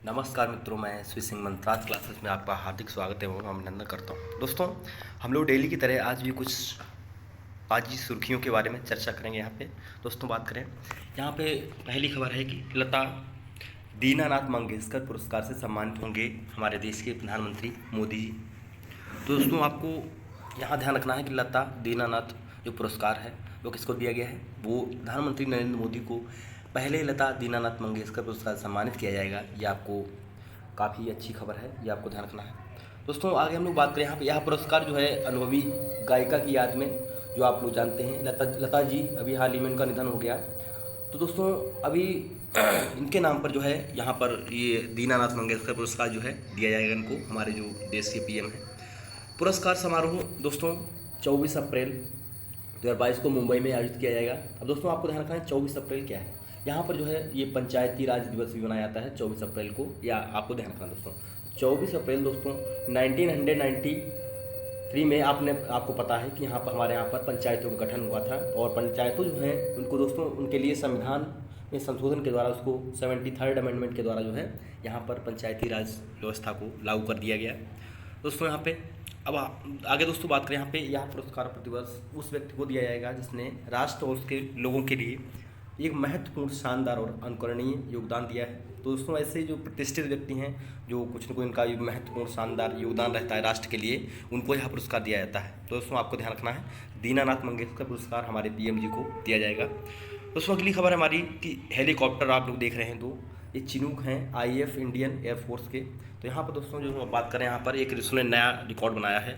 नमस्कार मित्रों, मैं श्री सिंह मंत्रात क्लासेस में आपका हार्दिक स्वागत एवं अभिनंदन करता हूँ। दोस्तों, हम लोग डेली की तरह आज भी कुछ ताजी सुर्खियों के बारे में चर्चा करेंगे। यहाँ पे दोस्तों बात करें, यहाँ पे पहली खबर है कि लता दीनानाथ मंगेशकर पुरस्कार से सम्मानित होंगे हमारे देश के प्रधानमंत्री मोदी जी। तो दोस्तों, आपको यहाँ ध्यान रखना है कि लता दीनानाथ जो पुरस्कार है वो किसको दिया गया है, वो प्रधानमंत्री नरेंद्र मोदी को पहले लता दीनानाथ मंगेशकर पुरस्कार से सम्मानित किया जाएगा। ये आपको काफ़ी अच्छी खबर है, ये आपको ध्यान रखना है। दोस्तों, आगे हम लोग बात करें, यहाँ पे यह पुरस्कार जो है अनुभवी गायिका की याद में, जो आप लोग जानते हैं लता जी, अभी हाल ही में उनका निधन हो गया। तो दोस्तों, अभी इनके नाम पर जो है यहाँ पर ये दीनानाथ मंगेशकर पुरस्कार जो है दिया जाएगा इनको, हमारे जो देश के पीएम हैं। पुरस्कार समारोह दोस्तों 24 अप्रैल 2022 को मुंबई में आयोजित किया जाएगा। अब दोस्तों, आपको ध्यान रखना है 24 अप्रैल क्या है। यहाँ पर जो है ये पंचायती राज दिवस भी मनाया जाता है 24 अप्रैल को, या आपको ध्यान रखना दोस्तों 24 अप्रैल दोस्तों 1993 में आपको पता है कि यहाँ पर हमारे यहाँ पर पंचायतों का गठन हुआ था, और पंचायतों जो हैं उनको दोस्तों उनके लिए संविधान में संशोधन के द्वारा उसको 73rd अमेंडमेंट के द्वारा जो है यहाँ पर पंचायती राज व्यवस्था को लागू कर दिया गया दोस्तों। यहाँ पे अब आगे दोस्तों बात करें, यहाँ पे यह पुरस्कार प्रतिवर्ष उस व्यक्ति को दिया जाएगा जिसने राष्ट्र और उसके लोगों के लिए एक महत्वपूर्ण, शानदार और अनुकरणीय योगदान दिया है। तो दोस्तों, ऐसे जो प्रतिष्ठित व्यक्ति हैं, जो कुछ न कुछ इनका महत्वपूर्ण, शानदार योगदान रहता है राष्ट्र के लिए, उनको यह पुरस्कार दिया जाता है। तो दोस्तों, आपको ध्यान रखना है दीनानाथ मंगेशकर पुरस्कार हमारे पीएम जी को दिया जाएगा। दोस्तों, अगली खबर हमारी कि हेलीकॉप्टर आप लोग देख रहे हैं, दो ये चिनूक हैं आईएफ इंडियन एयरफोर्स के। तो यहाँ पर दोस्तों जो बात करें, यहाँ पर एक इसने नया रिकॉर्ड बनाया है।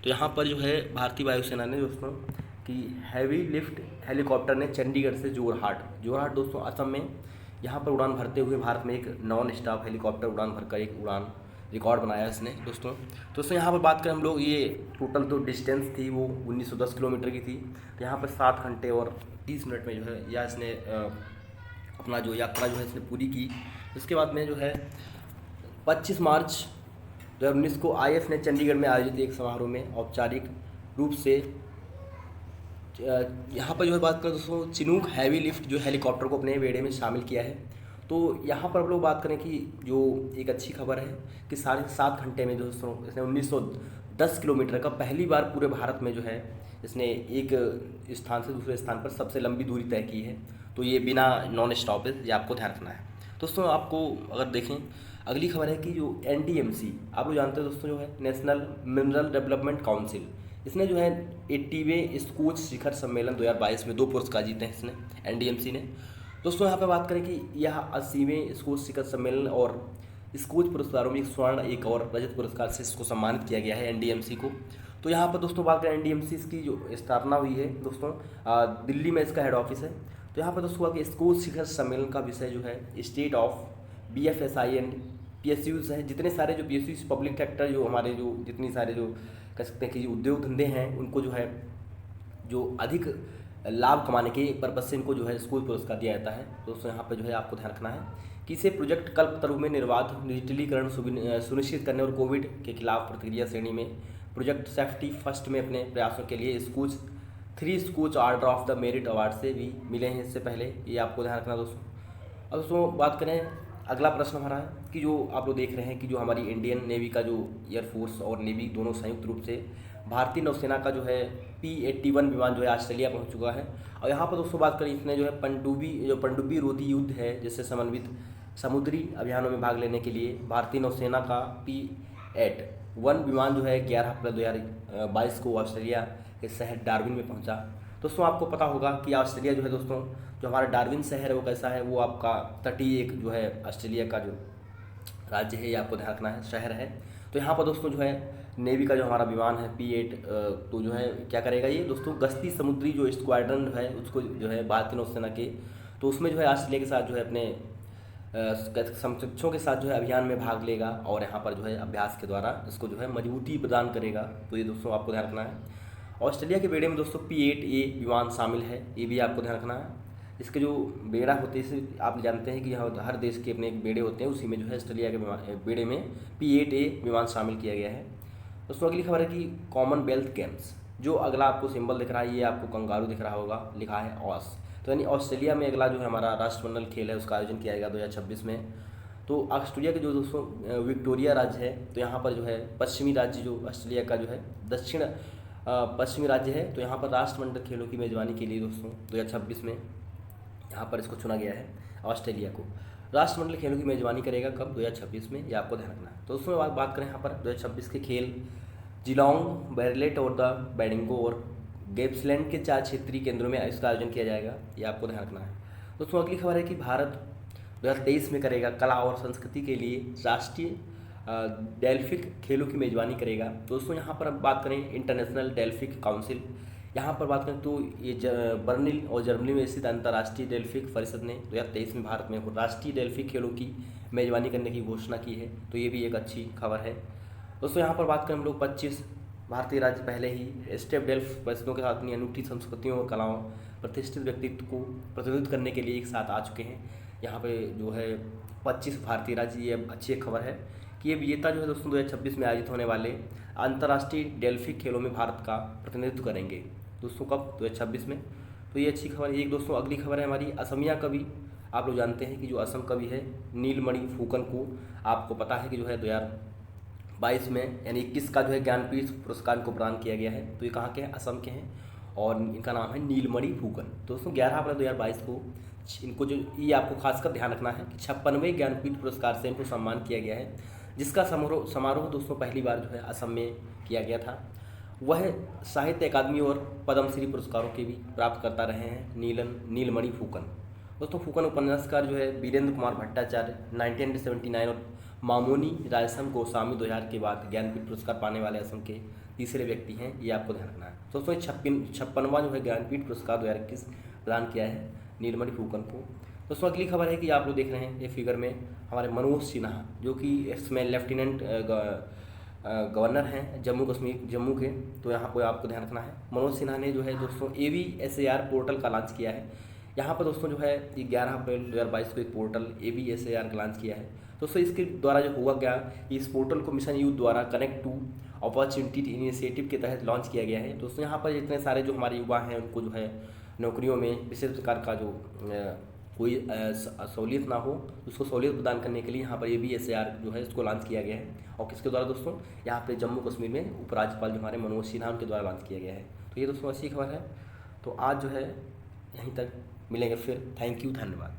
तो यहाँ पर जो है भारतीय वायुसेना ने दोस्तों कि हैवी लिफ्ट हेलीकॉप्टर ने चंडीगढ़ से जोरहाट दोस्तों असम में यहाँ पर उड़ान भरते हुए भारत में एक नॉन स्टॉप हेलीकॉप्टर उड़ान भरकर एक उड़ान रिकॉर्ड बनाया इसने दोस्तों यहाँ पर बात करें हम लोग, ये टोटल जो डिस्टेंस थी वो 1910 किलोमीटर की थी। तो यहाँ पर 7 घंटे और 30 मिनट में जो है यह इसने अपना जो यात्रा जो है इसने पूरी की। इसके बाद में जो है 25 मार्च 2019 को आईएफ ने चंडीगढ़ में आयोजित एक समारोह में औपचारिक रूप से यहाँ पर जो है बात करें दोस्तों, चिनूक हैवी लिफ्ट जो हेलीकॉप्टर को अपने बेड़े में शामिल किया है। तो यहाँ पर हम लोग बात करें कि जो एक अच्छी खबर है कि 7.5 घंटे में दोस्तों इसने 1910 किलोमीटर का पहली बार पूरे भारत में जो है इसने एक स्थान से दूसरे स्थान पर सबसे लंबी दूरी तय की है। तो ये बिना नॉन स्टॉप है, ये आपको ध्यान रखना है दोस्तों। आपको अगर देखें, अगली खबर है कि जो एनडीएमसी आप लोग जानते हैं दोस्तों, जो है नेशनल मिनरल डेवलपमेंट काउंसिल, इसने जो है 80वें स्कोच शिखर सम्मेलन 2022 में 2 पुरस्कार जीते हैं इसने, एनडीएमसी ने। दोस्तों, यहाँ पे बात करें कि यह 80वें स्कोच शिखर सम्मेलन और स्कोच पुरस्कारों में एक स्वर्ण, एक और रजत पुरस्कार से इसको सम्मानित किया गया है एनडीएमसी को। तो यहाँ पर दोस्तों बात करें एनडीएमसी की जो स्थापना हुई है दोस्तों, दिल्ली में इसका हेड ऑफिस है। तो यहाँ पर दोस्तों हुआ कि स्कोच शिखर सम्मेलन का विषय जो है स्टेट ऑफ BFSI PSUs हैं, जितने सारे जो PSUs पब्लिक सेक्टर जो हमारे जो जितनी सारे जो कह सकते हैं कि उद्योग धंधे हैं, उनको जो है जो अधिक लाभ कमाने के पर्पज से इनको जो है स्कूल पुरस्कार दिया जाता है। दोस्तों, यहाँ पर जो है आपको ध्यान रखना है कि इसे प्रोजेक्ट कल्पतरु में निर्बाध डिजिटलीकरण सुनिश्चित करने और कोविड के खिलाफ प्रतिक्रिया श्रेणी में प्रोजेक्ट सेफ्टी फर्स्ट में अपने प्रयासों के लिए Skoch 3 Skoch order of the merit award से भी मिले हैं इससे पहले, ये आपको ध्यान रखना दोस्तों। अब दोस्तों बात करें, अगला प्रश्न हमारा है कि जो आप लोग देख रहे हैं कि जो हमारी इंडियन नेवी का जो एयरफोर्स और नेवी दोनों संयुक्त रूप से भारतीय नौसेना का जो है P-81 विमान जो है ऑस्ट्रेलिया पहुंच चुका है। और यहाँ पर दोस्तों बात करें, इसने जो है पनडुब्बी रोधी युद्ध है जिससे समन्वित समुद्री अभियानों में भाग लेने के लिए भारतीय नौसेना का P-81 विमान जो है 11 अप्रैल 2022 को ऑस्ट्रेलिया के शहर डार्विन में पहुँचा। दोस्तों, आपको पता होगा कि ऑस्ट्रेलिया जो है दोस्तों, जो हमारा डार्विन शहर है वो कैसा है, वो आपका तटीय एक जो है ऑस्ट्रेलिया का जो राज्य है, ये आपको ध्यान रखना है, शहर है। तो यहाँ पर दोस्तों जो है नेवी का जो हमारा विमान है P-8 तो जो है क्या करेगा ये दोस्तों, गश्ती समुद्री जो स्क्वाड्रन है उसको जो है भारतीय नौसेना के, तो उसमें जो है ऑस्ट्रेलिया के साथ जो है अपने समकक्षों के साथ जो है अभियान में भाग लेगा और यहाँ पर जो है अभ्यास के द्वारा इसको जो है मजबूती प्रदान करेगा। तो ये दोस्तों आपको ध्यान रखना है। ऑस्ट्रेलिया के बेड़े में दोस्तों P-8A विमान शामिल है, ये भी आपको ध्यान रखना है। इसके जो बेड़ा होते हैं, इसे आप जानते हैं कि हर देश के अपने एक बेड़े होते हैं, उसी में जो है ऑस्ट्रेलिया के बेड़े में P-8A विमान शामिल किया गया है। दोस्तों, अगली खबर है कि कॉमनवेल्थ गेम्स, जो अगला आपको सिंबल दिख रहा है, ये आपको कंगारू दिख रहा होगा, लिखा है ऑस। तो यानी ऑस्ट्रेलिया में अगला जो है हमारा राष्ट्रमंडल खेल है उसका आयोजन किया जाएगा 2026 में। तो ऑस्ट्रेलिया के जो दोस्तों विक्टोरिया राज्य है, तो यहाँ पर जो है पश्चिमी राज्य जो ऑस्ट्रेलिया का जो है दक्षिण पश्चिमी राज्य है, तो यहाँ पर राष्ट्रमंडल खेलों की मेज़बानी के लिए दोस्तों 2026 में यहाँ पर इसको चुना गया है। ऑस्ट्रेलिया को राष्ट्रमंडल खेलों की मेज़बानी करेगा कब? 2026 में, ये आपको ध्यान रखना है। तो उसमें बात करें यहाँ पर 2026 के खेल जिलोंग, बेरलेट और द बेडिंगो और गेप्सलैंड के 4 क्षेत्रीय केंद्रों में इसका आयोजन किया जाएगा, ये आपको ध्यान रखना है। दोस्तों अगली खबर है कि भारत 2023 में करेगा कला और संस्कृति के लिए राष्ट्रीय डेल्फिक खेलों की मेज़बानी करेगा। दोस्तों यहाँ पर अब बात करें इंटरनेशनल डेल्फिक काउंसिल, यहाँ पर बात करें तो ये बर्लिन और जर्मनी में स्थित अंतर्राष्ट्रीय डेल्फिक परिषद ने 2023 में भारत में राष्ट्रीय डेल्फिक खेलों की मेज़बानी करने की घोषणा की है, तो ये भी एक अच्छी खबर है। दोस्तों यहाँ पर बात करें हम लोग 25 भारतीय राज्य पहले ही स्टेप डेल्फ परिषदों के साथ अपनी अनूठी संस्कृतियों और कलाओं प्रतिष्ठित व्यक्तित्व को प्रतिनिधित्व करने के लिए एक साथ आ चुके हैं। यहाँ पे जो है 25 भारतीय राज्य, ये अच्छी एक खबर है कि ये विजेता जो है दोस्तों 2026 में आयोजित होने वाले अंतर्राष्ट्रीय डेल्फिक खेलों में भारत का प्रतिनिधित्व करेंगे। दोस्तों कब? 2026 में, तो ये अच्छी खबर है। एक दोस्तों अगली खबर है हमारी असमिया कवि, आप लोग जानते हैं कि जो असम कवि है नीलमणि फुकन को आपको पता है कि जो है 2022 में यानी 21 का जो है ज्ञानपीठ पुरस्कार को प्रदान किया गया है। तो ये कहाँ के हैं? असम के हैं और इनका नाम है नीलमणि फुकन। दोस्तों 11 अप्रैल 2022 को इनको जो ये आपको खासकर ध्यान रखना है कि 56वें ज्ञानपीठ पुरस्कार से इनको सम्मान किया गया है, जिसका समारोह दोस्तों पहली बार जो है असम में किया गया था। वह साहित्य अकादमी और पद्मश्री पुरस्कारों के भी प्राप्त करता रहे हैं नीलमणि फुकन। दोस्तों फुकन उपन्यासकार जो है वीरेंद्र कुमार भट्टाचार्य 1979 और मामोनी रायसम गोस्वामी 2000 के बाद ज्ञानपीठ पुरस्कार पाने वाले असम के तीसरे व्यक्ति हैं, ये आपको ध्यान रखना है। दोस्तों 56वां जो है ज्ञानपीठ पुरस्कार 2021 प्रदान किया है नीलमणि फुकन को। दोस्तों अगली खबर है कि आप लोग देख रहे हैं ये फिगर में हमारे मनोज सिन्हा, जो कि इसमें लेफ्टिनेंट गवर्नर हैं जम्मू के, तो यहाँ पर आपको ध्यान रखना है। मनोज सिन्हा ने जो है दोस्तों ABSAR पोर्टल का लॉन्च किया है। यहाँ पर दोस्तों जो है 11 अप्रैल 2022 को एक पोर्टल ABSAR का लॉन्च किया है। दोस्तों इसके द्वारा जो हुआ क्या, इस पोर्टल को मिशन यूथ द्वारा कनेक्ट टू अपॉर्चुनिटी इनिशिएटिव के तहत लॉन्च किया गया है। दोस्तों यहाँ पर जितने सारे जो हमारे युवा हैं उनको जो है नौकरियों में विशेष प्रकार का जो कोई सहूलियत ना हो, उसको सहूलियत प्रदान करने के लिए यहाँ पर ABSAR जो है इसको लॉन्च किया गया है। और किसके द्वारा दोस्तों? यहाँ पे जम्मू कश्मीर में उपराज्यपाल जो हमारे मनोज सिन्हा उनके द्वारा लॉन्च किया गया है। तो ये दोस्तों अच्छी खबर है। तो आज जो है यहीं तक, मिलेंगे फिर। थैंक यू, धन्यवाद।